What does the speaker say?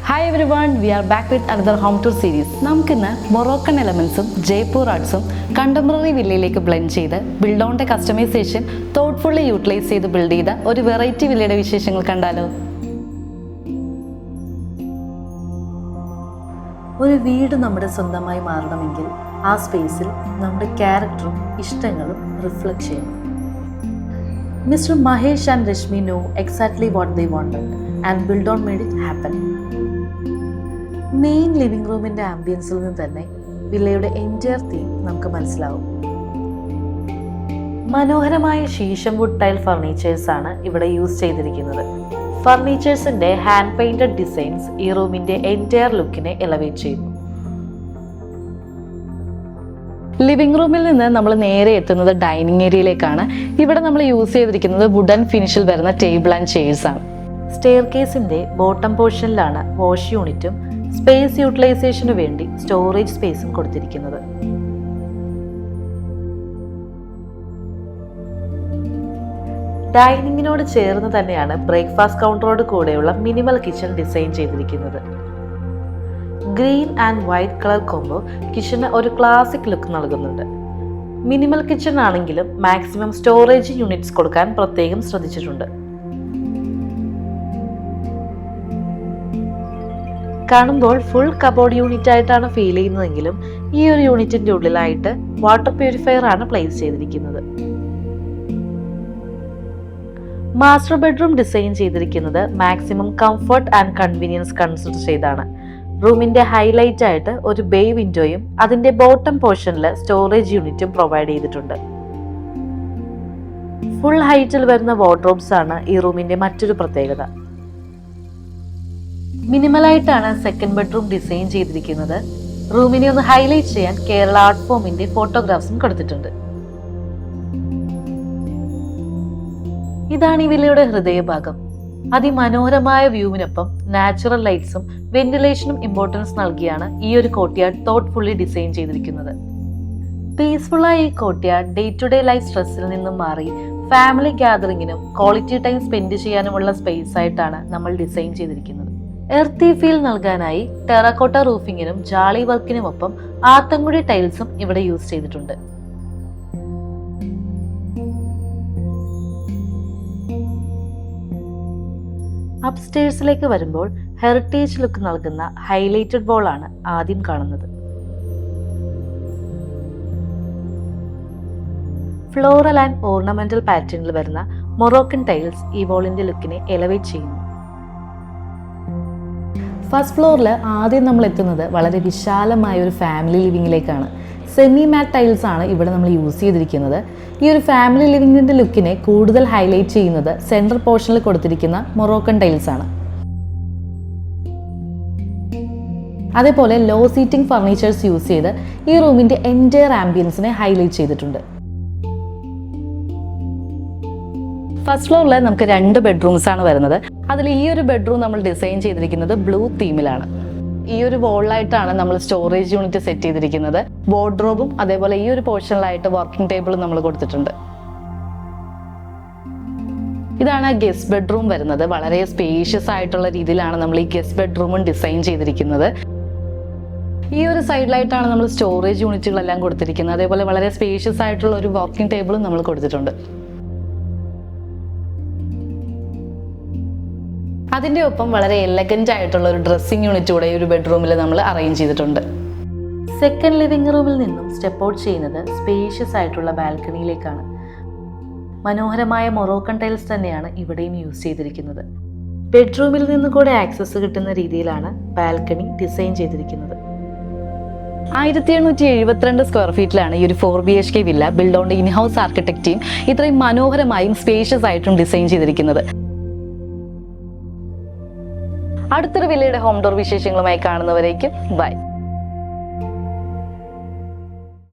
Hi everyone, we are back with another home tour series. നമുക്കിന്ന് Moroccan എലമെന്റ്സും Jaipur ആർട്സും contemporary വില്ലയിലേക്ക് blend ചെയ്ത് build ഓണിന്റെ customisation തോട്ട്ഫുള്ളി utilise ചെയ്ത് build ചെയ്ത ഒരു variety വില്ലയുടെ വിശേഷങ്ങൾ കണ്ടാലോ? ഒരു വീട് നമ്മുടെ സ്വന്തമായി മാറണമെങ്കിൽ ആ സ്പേസിൽ നമ്മുടെ ക്യാരക്ടറും ഇഷ്ടങ്ങളും റിഫ്ലക്ട് ചെയ്യണം. Mr. Mahesh and Rashmi know exactly what they wanted and Build On made it happen. Main living റൂമിൻ്റെ ആംബിയൻസിൽ നിന്ന് തന്നെ വില്ലയുടെ എൻറ്റയർ തീം നമുക്ക് മനസ്സിലാവും. മനോഹരമായ ശീശം വുഡ് ടൈൽ ഫർണിച്ചേഴ്സാണ് ഇവിടെ യൂസ് ചെയ്തിരിക്കുന്നത്. ഫർണിച്ചേഴ്സിൻ്റെ ഹാൻഡ് പെയിൻറ്റഡ് ഡിസൈൻസ് ഈ റൂമിൻ്റെ എൻറ്റയർ ലുക്കിനെ എലവേറ്റ് ചെയ്യുന്നു. ലിവിംഗ് റൂമിൽ നിന്ന് നമ്മൾ നേരെ എത്തുന്നത് ഡൈനിങ് ഏരിയയിലേക്കാണ്. ഇവിടെ നമ്മൾ യൂസ് ചെയ്തിരിക്കുന്നത് വുഡൻ ഫിനിഷിൽ വരുന്ന ടേബിൾ ആൻഡ് ചെയർസ് ആണ്. സ്റ്റെയർ കേസിൻ്റെ ബോട്ടം പോർഷനിലാണ് വാഷ് യൂണിറ്റും സ്പേസ് യൂട്ടിലൈസേഷനു വേണ്ടി സ്റ്റോറേജ് സ്പേസും കൊടുത്തിരിക്കുന്നത്. ഡൈനിങ്ങിനോട് ചേർന്ന് തന്നെയാണ് ബ്രേക്ക്ഫാസ്റ്റ് കൗണ്ടറോട് കൂടെയുള്ള മിനിമൽ കിച്ചൺ ഡിസൈൻ ചെയ്തിരിക്കുന്നത്. Green and white colour combo kitchen ഒരു ക്ലാസിക് ലുക്ക് നൽകുന്നുണ്ട്. മിനിമൽ കിച്ചൺ ആണെങ്കിലും മാക്സിമം സ്റ്റോറേജ് യൂണിറ്റ്സ് കൊടുക്കാൻ പ്രത്യേകം ശ്രദ്ധിച്ചിട്ടുണ്ട്. കാണുമ്പോൾ ഫുൾ കബോർഡ് യൂണിറ്റ് ആയിട്ടാണ് ഫീൽ ചെയ്യുന്നതെങ്കിലും ഈ ഒരു യൂണിറ്റിന്റെ ഉള്ളിലായിട്ട് വാട്ടർ പ്യൂരിഫയർ ആണ് പ്ലേസ് ചെയ്തിരിക്കുന്നത്. മാസ്റ്റർ ബെഡ്റൂം ഡിസൈൻ ചെയ്തിരിക്കുന്നത് maximum comfort and convenience consider ചെയ്താണ്. റൂമിന്റെ ഹൈലൈറ്റ് ആയിട്ട് ഒരു ബേ വിൻഡോയും അതിന്റെ ബോട്ടം പോർഷനിൽ സ്റ്റോറേജ് യൂണിറ്റും പ്രൊവൈഡ് ചെയ്തിട്ടുണ്ട്. ഫുൾ ഹൈറ്റിൽ വരുന്ന വാർഡ്രോബ്സ് ആണ് ഈ റൂമിന്റെ മറ്റൊരു പ്രത്യേകത. മിനിമലായിട്ടാണ് സെക്കൻഡ് ബെഡ്റൂം ഡിസൈൻ ചെയ്തിരിക്കുന്നത്. റൂമിനെ ഒന്ന് ഹൈലൈറ്റ് ചെയ്യാൻ കേരള ആർട്ട് ഫോമിന്റെ ഫോട്ടോഗ്രാഫ്സും കൊടുത്തിട്ടുണ്ട്. ഇതാണ് ഈ വില്ലയുടെ ഹൃദയഭാഗം. അതിമനോഹരമായ വ്യൂവിനൊപ്പം നാച്ചുറൽ ലൈറ്റ്സും വെന്റിലേഷനും ഇമ്പോർട്ടൻസ് നൽകിയാണ് ഈ ഒരു കോർട്ട്യാർഡ് തോട്ട്ഫുള്ളി ഡിസൈൻ ചെയ്തിരിക്കുന്നത്. പീസ്ഫുള്ളായ ഈ courtyard day to day life സ്ട്രെസ്സിൽ നിന്നും മാറി ഫാമിലി ഗ്യാതറിങ്ങിനും ക്വാളിറ്റി ടൈം സ്പെൻഡ് ചെയ്യാനുമുള്ള സ്പേസ് ആയിട്ടാണ് നമ്മൾ ഡിസൈൻ ചെയ്തിരിക്കുന്നത്. എർത്തി ഫീൽ നൽകാനായി ടെറാക്കോട്ട റൂഫിങ്ങിനും ജാളി വർക്കിനുമൊപ്പം ആത്തൻകുടി ടൈൽസും ഇവിടെ യൂസ് ചെയ്തിട്ടുണ്ട്. അപ്സ്റ്റേഴ്സിലേക്ക് വരുമ്പോൾ ഹെറിറ്റേജ് ലുക്ക് നൽകുന്ന ഹൈലൈറ്റഡ് വോൾ ആണ് ആദ്യം കാണുന്നത്. ഫ്ലോറൽ ആൻഡ് ഓർണമെന്റൽ പാറ്റേണിൽ വരുന്ന മൊറോക്കൻ ടൈൽസ് ഈ വോളിന്റെ ലുക്കിനെ എലവേറ്റ് ചെയ്യുന്നു. ഫസ്റ്റ് ഫ്ലോറിൽ ആദ്യം നമ്മൾ എത്തുന്നത് വളരെ വിശാലമായ ഒരു ഫാമിലി ലിവിങ്ങിലേക്കാണ്. സെമി മാറ്റ് ടൈൽസ് ആണ് ഇവിടെ നമ്മൾ യൂസ് ചെയ്തിരിക്കുന്നത്. ഈ ഒരു ഫാമിലി ലിവിങ്ങിൻ്റെ ലുക്കിനെ കൂടുതൽ ഹൈലൈറ്റ് ചെയ്യുന്നത് സെൻട്രൽ പോർഷനിൽ കൊടുത്തിരിക്കുന്ന മൊറോക്കൻ ടൈൽസ് ആണ്. അതേപോലെ ലോ സീറ്റിംഗ് ഫർണിച്ചേഴ്സ് യൂസ് ചെയ്ത് ഈ റൂമിൻ്റെ എൻറ്റയർ ആംബിയൻസിനെ ഹൈലൈറ്റ് ചെയ്തിട്ടുണ്ട്. ഫസ്റ്റ് ഫ്ലോറിൽ നമുക്ക് 2 ബെഡ്റൂംസ് ആണ് വരുന്നത്. അതിൽ ഈ ഒരു ബെഡ്റൂം നമ്മൾ ഡിസൈൻ ചെയ്തിരിക്കുന്നത് ബ്ലൂ തീമിലാണ്. ഈ ഒരു വോളിലായിട്ടാണ് നമ്മൾ സ്റ്റോറേജ് യൂണിറ്റ് സെറ്റ് ചെയ്തിരിക്കുന്നത്. വാർഡ്രോബും അതേപോലെ ഈ ഒരു പോർഷനിലായിട്ട് വർക്കിംഗ് ടേബിളും നമ്മൾ കൊടുത്തിട്ടുണ്ട്. ഇതാണ് ഗസ്റ്റ് ബെഡ്റൂം വരുന്നത്. വളരെ സ്പേഷ്യസ് ആയിട്ടുള്ള രീതിയിലാണ് നമ്മൾ ഈ ഗസ്റ്റ് ബെഡ്റൂമും ഡിസൈൻ ചെയ്തിരിക്കുന്നത്. ഈ ഒരു സൈഡിലായിട്ടാണ് നമ്മൾ സ്റ്റോറേജ് യൂണിറ്റുകളെല്ലാം കൊടുത്തിരിക്കുന്നത്. അതേപോലെ വളരെ സ്പേഷ്യസ് ആയിട്ടുള്ള ഒരു വർക്കിംഗ് ടേബിളും നമ്മൾ കൊടുത്തിട്ടുണ്ട്. അതിൻ്റെ ഒപ്പം വളരെ എലഗന്റ് ആയിട്ടുള്ള ഒരു ഡ്രസ്സിംഗ് യൂണിറ്റ് കൂടെ ഈ ഒരു ബെഡ്റൂമിൽ നമ്മൾ അറേഞ്ച് ചെയ്തിട്ടുണ്ട്. സെക്കൻഡ് ലിവിംഗ് റൂമിൽ നിന്നും സ്റ്റെപ്പ് ഔട്ട് ചെയ്യുന്നത് സ്പേഷ്യസ് ആയിട്ടുള്ള ബാൽക്കണിയിലേക്കാണ്. മനോഹരമായ മൊറോക്കൻ ടൈൽസ് തന്നെയാണ് ഇവിടെയും യൂസ് ചെയ്തിരിക്കുന്നത്. ബെഡ്റൂമിൽ നിന്ന് കൂടെ ആക്സസ് കിട്ടുന്ന രീതിയിലാണ് ബാൽക്കണി ഡിസൈൻ ചെയ്തിരിക്കുന്നത്. 1772 സ്ക്വയർ ഫീറ്റിലാണ് ഈ ഒരു 4 BHK villa build on in-house architect team ഇത്രയും മനോഹരമായും സ്പേഷ്യസ് ആയിട്ടും ഡിസൈൻ ചെയ്തിരിക്കുന്നത്. അടുത്തൊരു വില്ലയുടെ ഹോം ടൂർ വിശേഷങ്ങളുമായി കാണുന്നവരേക്കും ബൈ.